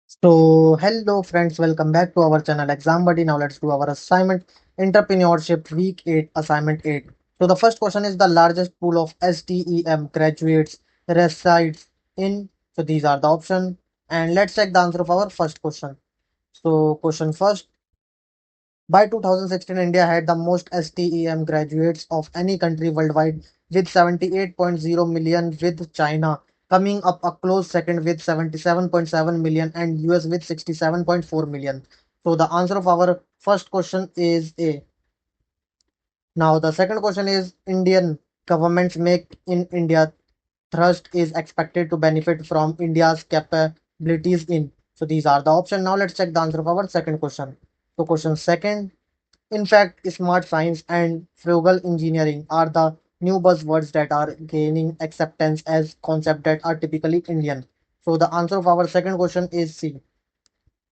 Hello friends, welcome back to our channel Exam Buddy. Now let's do our assignment, Entrepreneurship Week 8, Assignment 8. So the first question is the largest pool of STEM graduates resides in. So these are the option, and let's check the answer of our first question. So question first, by 2016, India had the most STEM graduates of any country worldwide with 78.0 million, with China coming up a close second with 77.7 million and US with 67.4 million. So the answer of our first question is A. Now the second question is Indian government's Make in India thrust is expected to benefit from India's capabilities in. So these are the options. Now let's check the answer of our second question. So question second, in fact, smart science and frugal engineering are the new buzzwords that are gaining acceptance as concepts that are typically Indian. So the answer of our second question is C.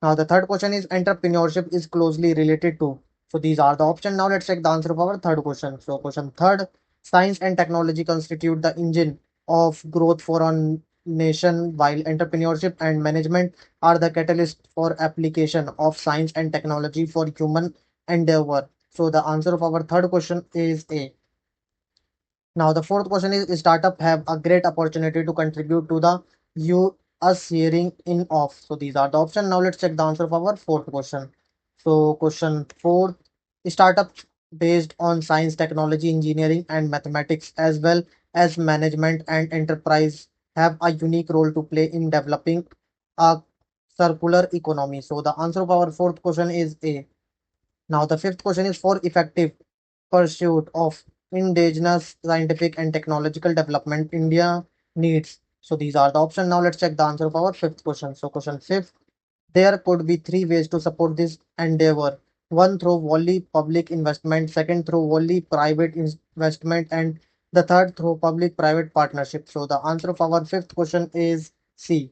Now the third question is entrepreneurship is closely related to. So these are the options. Now let's check the answer of our third question. So question third, science and technology constitute the engine of growth for a nation, while entrepreneurship and management are the catalyst for application of science and technology for human endeavor. So the answer of our third question is A. Now the fourth question is startup have a great opportunity to contribute to the US hearing in off. So these are the options. Now let's check the answer of our fourth question. So question four, startups based on science, technology, engineering, and mathematics, as well as management and enterprise, have a unique role to play in developing a circular economy. So the answer of our fourth question is A. Now the fifth question is for effective pursuit of indigenous scientific and technological development India needs. So these are the options. Now let's check the answer of our fifth question. So question fifth, there could be three ways to support this endeavor. One through wholly public investment, second through wholly private investment, and the third through public-private partnership. So the answer of our fifth question is C.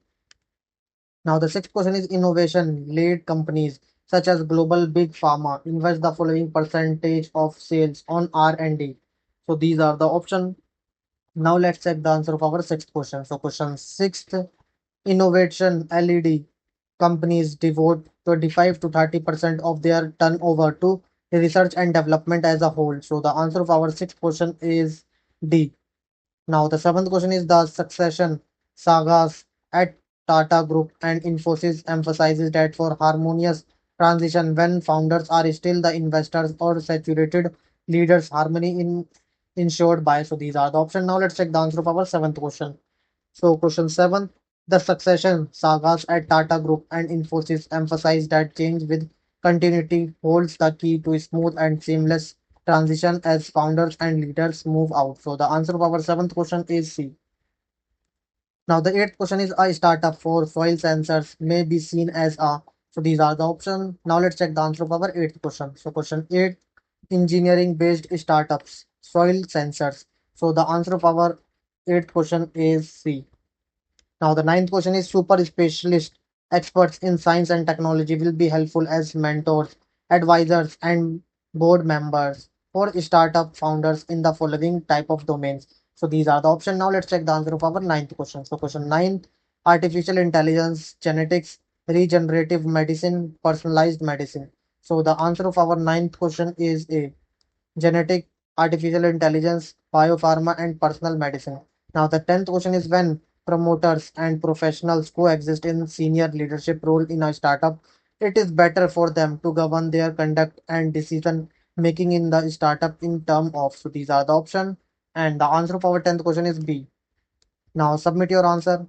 Now the sixth question is innovation-led companies such as global big pharma invest the following percentage of sales on R&D. So these are the options. Now let's check the answer of our sixth question. So question sixth, innovation LED companies devote 25 to 30% of their turnover to research and development as a whole. So the answer of our sixth question is D. Now, the seventh question is the succession sagas at Tata Group and Infosys emphasizes that for harmonious transition when founders are still the investors or saturated leaders, harmony in ensured by. So these are the options. Now let's check the answer of our seventh question. So question seven, the succession sagas at Tata Group and Infosys emphasize that change with continuity holds the key to smooth and seamless transition as founders and leaders move out. So the answer of our seventh question is C. Now the eighth question is a startup for soil sensors may be seen as a. So these are the options. Now let's check the answer of our eighth question. So question eight, engineering based startups, soil sensors. So the answer of our eighth question is C. Now, the ninth question is super specialist experts in science and technology will be helpful as mentors, advisors, and board members for startup founders in the following type of domains. So, these are the options. Now, let's check the answer of our ninth question. So, question nine, artificial intelligence, genetics, regenerative medicine, personalized medicine. So, the answer of our ninth question is A, genetic, artificial intelligence, biopharma, and personal medicine. Now, the 10th question is when promoters and professionals coexist in senior leadership role in a startup, it is better for them to govern their conduct and decision making in the startup in term of. So these are the option, and the answer of our 10th question is B. Now submit your answer.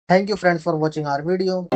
Thank you friends for watching our video.